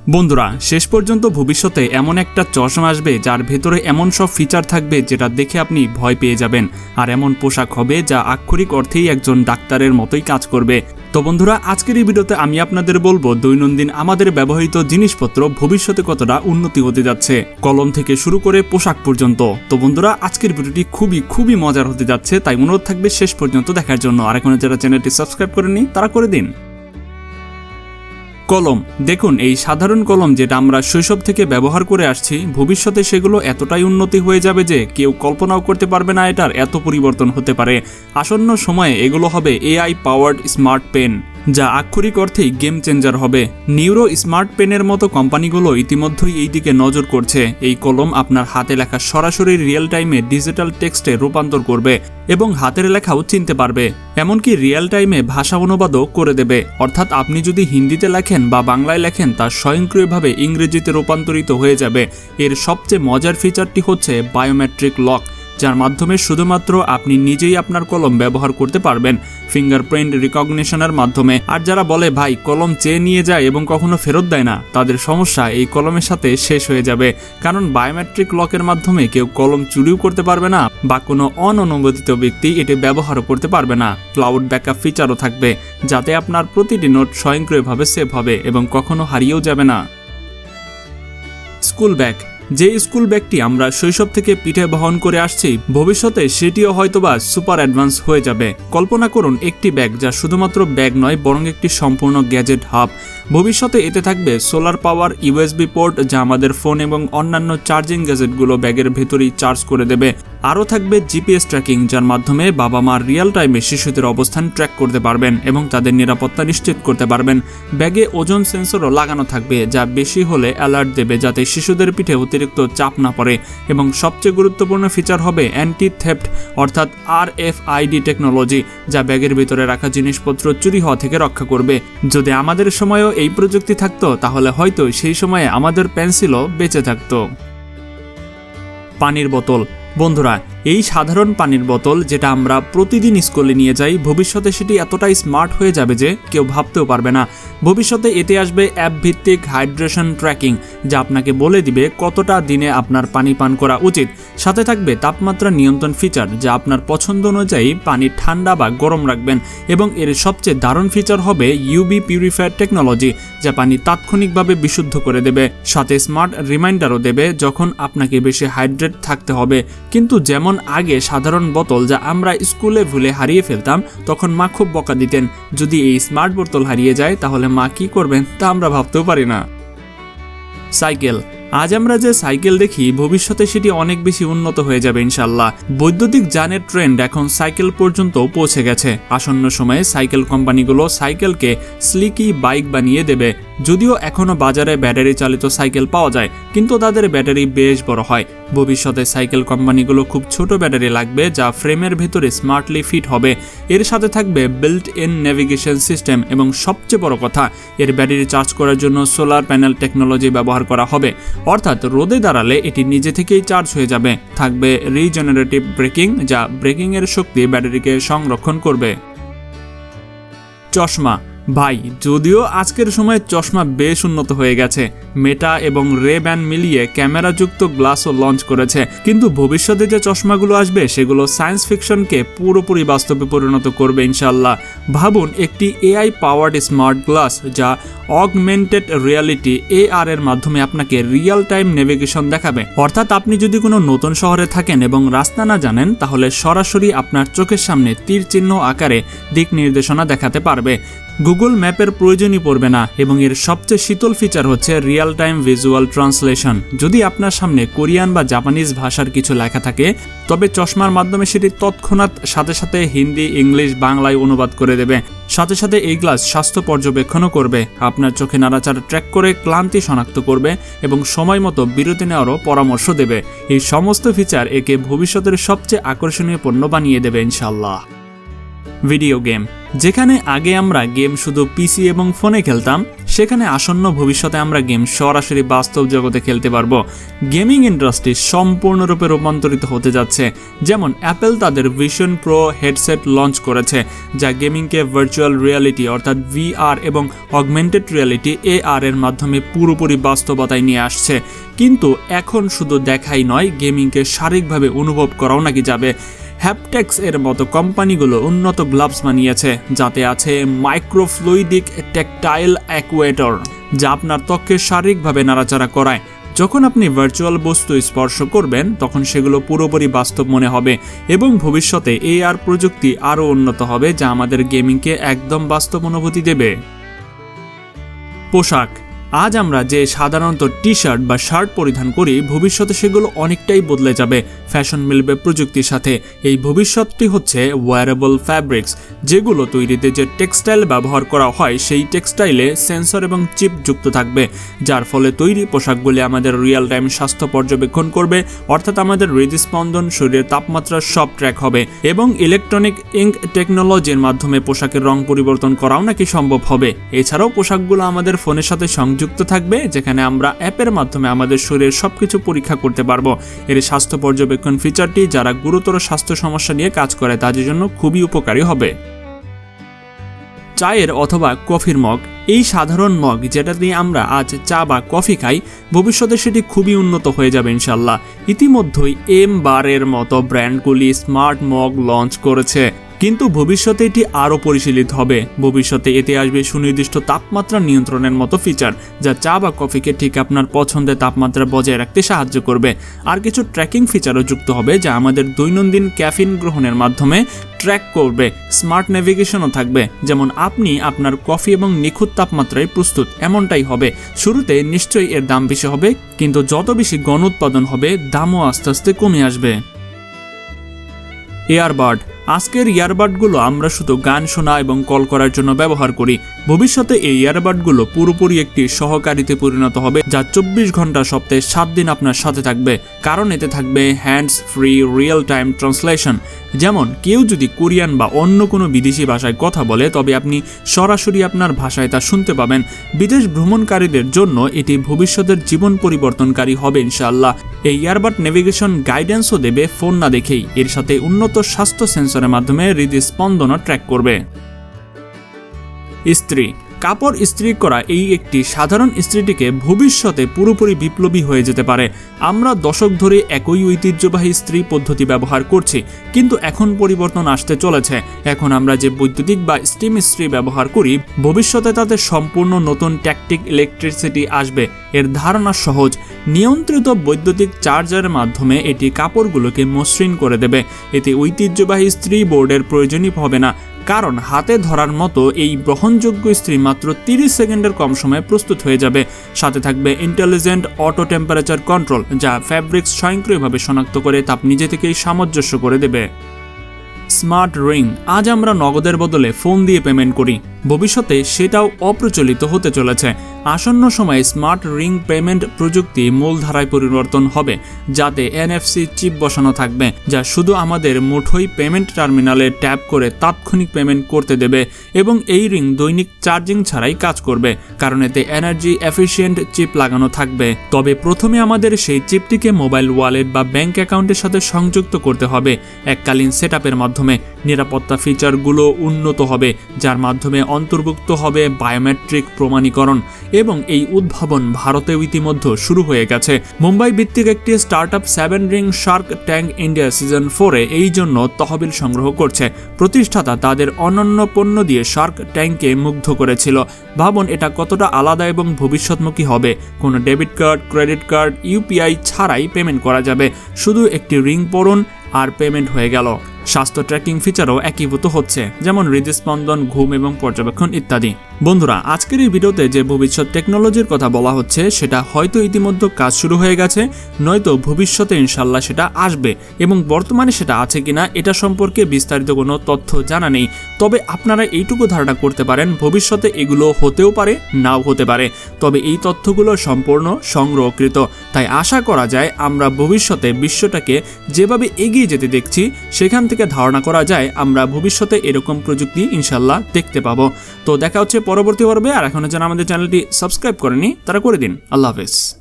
বন্ধুরা, শেষ পর্যন্ত ভবিষ্যতে এমন একটা চশমা আসবে যার ভেতরে এমন সব ফিচার থাকবে যেটা দেখে আপনি ভয় পেয়ে যাবেন, আর এমন পোশাক হবে যা আক্ষরিক অর্থেই একজন ডাক্তারের মতোই কাজ করবে। তো বন্ধুরা, আজকের এই ভিডিওতে আমি আপনাদের বলবো দৈনন্দিন আমাদের ব্যবহৃত জিনিসপত্র ভবিষ্যতে কতটা উন্নতি হতে যাচ্ছে, কলম থেকে শুরু করে পোশাক পর্যন্ত। তো বন্ধুরা, আজকের ভিডিওটি খুবই মজার হতে যাচ্ছে, তাই অনুরোধ থাকবে শেষ পর্যন্ত দেখার জন্য। আর এখনো যারা চ্যানেলটি সাবস্ক্রাইব করেননি তারা করে দিন। কলম দেখুন, এই সাধারণ কলম যেটা আমরা শৈশব থেকে ব্যবহার করে আসছি, ভবিষ্যতে সেগুলো এতটাই উন্নতি হয়ে যাবে যে কেউ কল্পনাও করতে পারবে না এটার এত পরিবর্তন হতে পারে। আসন্ন সময়ে এগুলো হবে এআই পাওয়ার্ড স্মার্ট পেন, যা আক্ষরিক অর্থেই গেম চেঞ্জার হবে। নিউরো স্মার্ট পেনের মতো কোম্পানিগুলো ইতিমধ্যেই এই দিকে নজর করছে। এই কলম আপনার হাতে লেখা সরাসরি রিয়েল টাইমে ডিজিটাল টেক্সটে রূপান্তর করবে এবং হাতের লেখাও চিনতে পারবে, এমনকি রিয়েল টাইমে ভাষা অনুবাদও করে দেবে। অর্থাৎ আপনি যদি হিন্দিতে লেখেন বা বাংলায় লেখেন, তা স্বয়ংক্রিয়ভাবে ইংরেজিতে রূপান্তরিত হয়ে যাবে। এর সবচেয়ে মজার ফিচারটি হচ্ছে বায়োমেট্রিক লক, যার মাধ্যমে শুধুমাত্র আপনি নিজেই আপনার কলম ব্যবহার করতে পারবেন ফিঙ্গারপ্রিন্ট রিকগনিশনের মাধ্যমে। আর যারা বলে ভাই কলম চেয়ে নিয়ে যায় এবং কখনো ফেরত দেয় না, তাদের সমস্যা এই কলমের সাথে শেষ হয়ে যাবে, কারণ বায়োমেট্রিক লকের মাধ্যমে কেউ কলম চুরিও করতে পারবে না বা কোনো অননুমোদিত ব্যক্তি এটি ব্যবহারও করতে পারবে না। ক্লাউড ব্যাকআপ ফিচারও থাকবে, যাতে আপনার প্রতিটি নোট স্বয়ংক্রিয়ভাবে সেভ হবে এবং কখনো হারিয়েও যাবে না। স্কুল ব্যাগ, যে স্কুল ব্যাগটি আমরা শৈশব থেকে পিঠে বহন করে আসছি, ভবিষ্যতে সেটিও হয়তোবা সুপার অ্যাডভান্স হয়ে যাবে। কল্পনা করুন একটি ব্যাগ যা শুধুমাত্র ব্যাগ নয়, বরং একটি সম্পূর্ণ গ্যাজেট হাব। ভবিষ্যতে এতে থাকবে সোলার পাওয়ার ইউএসবি পোর্ট, যা আমাদের ফোন এবং অন্যান্য চার্জিং গ্যাজেটগুলো ব্যাগের ভেতরেই চার্জ করে দেবে। আরও থাকবে জিপিএস ট্র্যাকিং, যার মাধ্যমে বাবা মা রিয়েল টাইমে শিশুদের অবস্থান ট্র্যাক করতে পারবেন এবং তাদের নিরাপত্তা নিশ্চিত করতে পারবেন। ব্যাগে ওজন সেন্সরও লাগানো থাকবে, যা বেশি হলে অ্যালার্ট দেবে যাতে শিশুদের পিঠে অতিরিক্ত চাপ না পড়ে। এবং সবচেয়ে গুরুত্বপূর্ণ ফিচার হবে অ্যান্টি থেফট অর্থাৎ RFID টেকনোলজি, যা ব্যাগের ভিতরে রাখা জিনিসপত্র চুরি হওয়া থেকে রক্ষা করবে। যদি আমাদের সময়েও এই প্রযুক্তি থাকতো, তাহলে হয়তো সেই সময়ে আমাদের পেন্সিলও বেঁচে থাকতো। পানির বোতল, বন্ধুরা এই সাধারণ পানির বোতল যেটা আমরা প্রতিদিন স্কুলে নিয়ে যাই, ভবিষ্যতে সেটি এতটাই স্মার্ট হয়ে যাবে যে কেউ ভাবতেও পারবে না। ভবিষ্যতে এতে আসবে অ্যাপ ভিত্তিক হাইড্রেশন ট্র্যাকিং, যা আপনাকে বলে দিবে কতটা দিনে আপনার পানি পান করা উচিত। সাথে থাকবে তাপমাত্রা নিয়ন্ত্রণ ফিচার, যা আপনার পছন্দ অনুযায়ী পানি ঠান্ডা বা গরম রাখবেন। এবং এর সবচেয়ে দারুণ ফিচার হবে UV পিউরিফায়ার টেকনোলজি, যা পানি তাৎক্ষণিকভাবে বিশুদ্ধ করে দেবে। সাথে স্মার্ট রিমাইন্ডারও দেবে যখন আপনাকে বেশি হাইড্রেট থাকতে হবে। কিন্তু যেমন আগে সাধারণ বোতল যা আমরা স্কুলে ভুলে হারিয়ে ফেলতাম, তখন মা খুব বকা দিতেন। যদি এই স্মার্ট বোতল হারিয়ে যায় তাহলে মা কি করবেন তা আমরা ভাবতেও পারি না। সাইকেল, আজ আমরা যে সাইকেল দেখি, ভবিষ্যতে সেটি অনেক বেশি উন্নত হয়ে যাবে ইনশাল্লাহ। বৈদ্যুতিক যানের ট্রেন্ড এখন সাইকেল পর্যন্ত পৌঁছে গেছে। আসন্ন সময়ে সাইকেল কোম্পানিগুলো সাইকেলকে স্লিকি বাইক বানিয়ে দেবে। যদিও এখনো বাজারে ব্যাটারি চালিত সাইকেল পাওয়া যায়, কিন্তু তাদের ব্যাটারি বেশ বড় হয়। ভবিষ্যতে সাইকেল কোম্পানিগুলো খুব ছোট ব্যাটারি লাগবে, যা ফ্রেমের ভেতরে স্মার্টলি ফিট হবে। এর সাথে থাকবে বিল্ট ইন নেভিগেশন সিস্টেম এবং সবচেয়ে বড় কথা, এর ব্যাটারি চার্জ করার জন্য সোলার প্যানেল টেকনোলজি ব্যবহার করা হবে। অর্থাৎ রোদে দাঁড়ালে এটি নিজে থেকেই চার্জ হয়ে যাবে। থাকবে রিজেনারেটিভ ব্রেকিং, যা ব্রেকিংয়ের শক্তি ব্যাটারিকে সংরক্ষণ করবে। চশমা, ভাই যদিও আজকের সময়ে চশমা বেশ উন্নত হয়ে গেছে, মেটা এবং রে-ব্যান মিলিয়ে ক্যামেরাযুক্ত গ্লাসও লঞ্চ করেছে, কিন্তু ভবিষ্যতে যে চশমাগুলো আসবে সেগুলো সায়েন্স ফিকশনকে পুরোপুরি বাস্তবে পরিণত করবে ইনশাল্লাহ। ভাবুন একটি AI পাওয়ার্ড স্মার্ট গ্লাস, যা অগমেন্টেড রিয়ালিটি AR এর মাধ্যমে আপনাকে রিয়েল টাইম নেভিগেশন দেখাবে। অর্থাৎ আপনি যদি কোনো নতুন শহরে থাকেন এবং রাস্তা না জানেন, তাহলে সরাসরি আপনার চোখের সামনে তীর চিহ্ন আকারে দিক নির্দেশনা দেখাতে পারবে। গুগল ম্যাপের প্রয়োজনই পড়বে না। এবং এর সবচেয়ে শীতল ফিচার হচ্ছে রিয়েল টাইম ভিজুয়াল ট্রান্সলেশন। যদি আপনার সামনে কোরিয়ান বা জাপানিজ ভাষার কিছু লেখা থাকে, তবে চশমার মাধ্যমে সেটি তৎক্ষণাৎ সাথে সাথে হিন্দি, ইংলিশ, বাংলায় অনুবাদ করে দেবে। সাথে সাথে এই গ্লাস স্বাস্থ্য পর্যবেক্ষণও করবে, আপনার চোখে নাড়াচাড়া ট্র্যাক করে ক্লান্তি শনাক্ত করবে এবং সময় মতো বিরতি নেওয়ারও পরামর্শ দেবে। এই সমস্ত ফিচার একে ভবিষ্যতের সবচেয়ে আকর্ষণীয় পণ্য বানিয়ে দেবে ইনশাল্লাহ। ভিডিও গেম, যেখানে আগে আমরা গেম শুধু পিসি এবং ফোনে খেলতাম, সেখানে আসন্ন ভবিষ্যতে আমরা গেম সরাসরি বাস্তব জগতে খেলতে পারবো। গেমিং ইন্ডাস্ট্রি সম্পূর্ণরূপে রূপান্তরিত হতে যাচ্ছে। যেমন অ্যাপেল তাদের ভিশন প্রো হেডসেট লঞ্চ করেছে, যা গেমিংকে ভার্চুয়াল রিয়ালিটি অর্থাৎ VR এবং অগমেন্টেড রিয়ালিটি AR এর মাধ্যমে পুরোপুরি বাস্তবতায় নিয়ে আসছে। কিন্তু এখন শুধু দেখাই নয়, গেমিংকে শারীরিকভাবে অনুভব করাও নাকি যাবে। হ্যাপটেক্স এর মতো কোম্পানিগুলো উন্নত গ্লাভস বানিয়েছে, যাতে আছে মাইক্রোফ্লুইডিক ট্যাকটাইল অ্যাকুয়েটর, যা আপনার ত্বককে শারীরিকভাবে নাড়াচাড়া করায়। যখন আপনি ভার্চুয়াল বস্তু স্পর্শ করবেন তখন সেগুলো পুরোপুরি বাস্তব মনে হবে এবং ভবিষ্যতে AR প্রযুক্তি আরও উন্নত হবে, যা আমাদের গেমিংকে একদম বাস্তব অনুভূতি দেবে। পোশাক। আজ আমরা যে সাধারণত টি-শার্ট বা শার্ট পরিধান করি, ভবিষ্যতে সেগুলো অনেকটাই বদলে যাবে। ফ্যাশন মিলবে প্রযুক্তির সাথে। এই ভবিষ্যৎটি হচ্ছে ওয়্যারেবল ফ্যাব্রিক্স, যেগুলো তৈরিতে যে টেক্সটাইল ব্যবহার করা হয় সেই টেক্সটাইলে সেন্সর এবং চিপ যুক্ত থাকবে, যার ফলে তৈরি পোশাকগুলি আমাদের রিয়েল টাইম স্বাস্থ্য পর্যবেক্ষণ করবে, অর্থাৎ আমাদের হৃদস্পন্দন, শরীরের তাপমাত্রা সব ট্র্যাক হবে। এবং ইলেকট্রনিক ইঙ্ক টেকনোলজির মাধ্যমে পোশাকের রং পরিবর্তন করাও নাকি সম্ভব হবে। এছাড়াও পোশাকগুলো আমাদের ফোনের সাথে যুক্ত থাকবে, যেখানে আমরা অ্যাপের মাধ্যমে আমাদের শরীরের সবকিছু পরীক্ষা করতে পারবো। এর স্বাস্থ্য পর্যবেক্ষণ ফিচারটি যারা গুরুতর স্বাস্থ্য সমস্যা নিয়ে কাজ করে তাদের জন্য খুবই উপকারী হবে। চায়ের অথবা কফির মগ। এই সাধারণ মগ যেটা দিয়ে আমরা আজ চা বা কফি খাই, ভবিষ্যতে সেটি খুবই উন্নত হয়ে যাবে ইনশাল্লাহ। ইতিমধ্যেই এম-বারের মতো ব্র্যান্ডগুলি স্মার্ট মগ লঞ্চ করেছে, কিন্তু ভবিষ্যতে এটি আরও পরিশীলিত হবে। ভবিষ্যতে এতে আসবে সুনির্দিষ্ট তাপমাত্রা নিয়ন্ত্রণের মতো ফিচার, যা চা বা কফিকে ঠিক আপনার পছন্দের তাপমাত্রা বজায় রাখতে সাহায্য করবে। আর কিছু ট্র্যাকিং ফিচারও যুক্ত হবে, যা আমাদের দৈনন্দিন ক্যাফিন গ্রহণের মাধ্যমে ট্র্যাক করবে। স্মার্ট নেভিগেশনও থাকবে, যেমন আপনি আপনার কফি এবং নিখুঁত তাপমাত্রায় প্রস্তুত এমনটাই হবে। শুরুতে নিশ্চয়ই এর দাম বেশি হবে, কিন্তু যত বেশি গণ উৎপাদন হবে দামও আস্তে আস্তে কমে আসবে। এয়ারবাড। আজকের ইয়ারবাডগুলো আমরা শুধু গান শোনা এবং কল করার জন্য ব্যবহার করি। ভবিষ্যতে এই ইয়ারবাডগুলো পুরোপুরি একটি সহকারীতে পরিণত হবে, যা 24 ঘন্টা সপ্তাহে 7 দিন আপনার সাথে থাকবে। কারণ এতে থাকবে hands free real time translation. যেমন কেউ যদি কোরিয়ান বা অন্য কোনো বিদেশি ভাষায় কথা বলে, তবে আপনি সরাসরি আপনার ভাষায় তা শুনতে পাবেন। বিদেশ ভ্রমণকারীদের জন্য এটি ভবিষ্যতের জীবন পরিবর্তনকারী হবে ইনশাআল্লাহ। এই ইয়ারবাড নেভিগেশন গাইডেন্সও দেবে ফোন না দেখেই। এর সাথে উন্নত স্বাস্থ্য সেন্সরের মাধ্যমে হৃদস্পন্দনও ট্র্যাক করবে। ইস্ত্রি। কাপড় ইস্ত্রি করা এই একটি সাধারণ ইস্ত্রিটিকে ভবিষ্যতে পুরোপুরি বিপ্লবী হয়ে যেতে পারে। আমরা দশক ধরে একই ঐতিহ্যবাহী ইস্ত্রি পদ্ধতি ব্যবহার করছি, কিন্তু এখন পরিবর্তন আসতে চলেছে। এখন আমরা যে বৈদ্যুতিক বা স্টিম ইস্ত্রি ব্যবহার করি, ভবিষ্যতে তাতে সম্পূর্ণ নতুন ট্যাকটিক ইলেকট্রিসিটি আসবে। এর ধারণা সহজ। নিয়ন্ত্রিত বৈদ্যুতিক চার্জারের মাধ্যমে এটি কাপড়গুলোকে মসৃণ করে দেবে। এতে ঐতিহ্যবাহী ইস্ত্রি বোর্ডের প্রয়োজনই হবে না, কারণ হাতে ধরার মতো এই গ্রহণযোগ্য ইস্ত্রি মাত্র 30 সেকেন্ডের কম সময়ে প্রস্তুত হয়ে যাবে। সাথে থাকবে ইন্টেলিজেন্ট অটো টেম্পারেচার কন্ট্রোল, যা ফ্যাব্রিক্স স্বয়ংক্রিয়ভাবে শনাক্ত করে তাপ নিজে থেকেই সামঞ্জস্য করে দেবে। Smart ring. আজ আমরা নগদের বদলে ফোন দিয়ে পেমেন্ট করি, ভবিষ্যতে সেটাও অপ্রচলিত হতে চলেছে। আসন্ন সময়ে স্মার্ট রিং পেমেন্ট প্রযুক্তি মূলধারায় পরিবর্তন হবে, যাতে NFC চিপ বসানো থাকবে, যা শুধু আমাদের মুঠোই পেমেন্ট টার্মিনালে ট্যাপ করে তাৎক্ষণিক পেমেন্ট করতে দেবে। এবং এই রিং দৈনিক চার্জিং ছাড়াই কাজ করবে, কারণ এতে এনার্জি এফিশিয়েন্ট চিপ লাগানো থাকবে। তবে প্রথমে আমাদের সেই চিপটিকে মোবাইল ওয়ালেট বা ব্যাংক অ্যাকাউন্টের সাথে সংযুক্ত করতে হবে এককালীন সেটআপের মাধ্যমে। নিরাপত্তা ফিচারগুলো উন্নত হবে, যার মাধ্যমে অন্তর্ভুক্ত হবে বায়োমেট্রিক প্রমাণীকরণ। এবং এই উদ্ভাবন ভারতেও ইতিমধ্যে শুরু হয়ে গেছে। মুম্বাই ভিত্তিক একটি startup 7 ring shark tank India season 4-এ এই জন্য তহবিল সংগ্রহ করছে। প্রতিষ্ঠাতা তাদের অনন্য পণ্য দিয়ে শার্ক ট্যাঙ্ককে মুগ্ধ করেছিল। ভাবুন এটা কতটা আলাদা এবং ভবিষ্যৎমুখী হবে। কোনো debit card, credit card, UPI ছাড়াই পেমেন্ট করা যাবে। শুধু একটি রিং পরুন আর পেমেন্ট হয়ে গেল। স্বাস্থ্য ট্র্যাকিং ফিচারও একীভূত হচ্ছে, যেমন হৃদস্পন্দন, ঘুম এবং পর্যবেক্ষণ ইত্যাদি। বন্ধুরা, আজকের এই ভিডিওতে যে ভবিষ্যৎ টেকনোলজির কথা বলা হচ্ছে সেটা হয়তো ইতিমধ্যে কাজ শুরু হয়ে গেছে, নয়তো ভবিষ্যতে ইনশাল্লাহ সেটা আসবে। এবং বর্তমানে সেটা আছে কিনা এটা সম্পর্কে বিস্তারিত কোনো তথ্য জানা নেই। তবে আপনারা এইটুকু ধারণা করতে পারেন ভবিষ্যতে এগুলো হতেও পারে, নাও হতে পারে। তবে এই তথ্যগুলো সম্পূর্ণ সংগ্রহকৃত, তাই আশা করা যায় আমরা ভবিষ্যতে বিশ্বটাকে যেভাবে এগিয়ে যেতে দেখছি, সেখান থেকে ধারণা করা যায় আমরা ভবিষ্যতে এরকম প্রযুক্তি ইনশাল্লাহ দেখতে পাবো। তো দেখা হচ্ছে পরবর্তী পর্বে। আর এখনো যারা আমাদের চ্যানেলটি সাবস্ক্রাইব করেনি তারা করে দিন। আল্লাহ হাফেজ।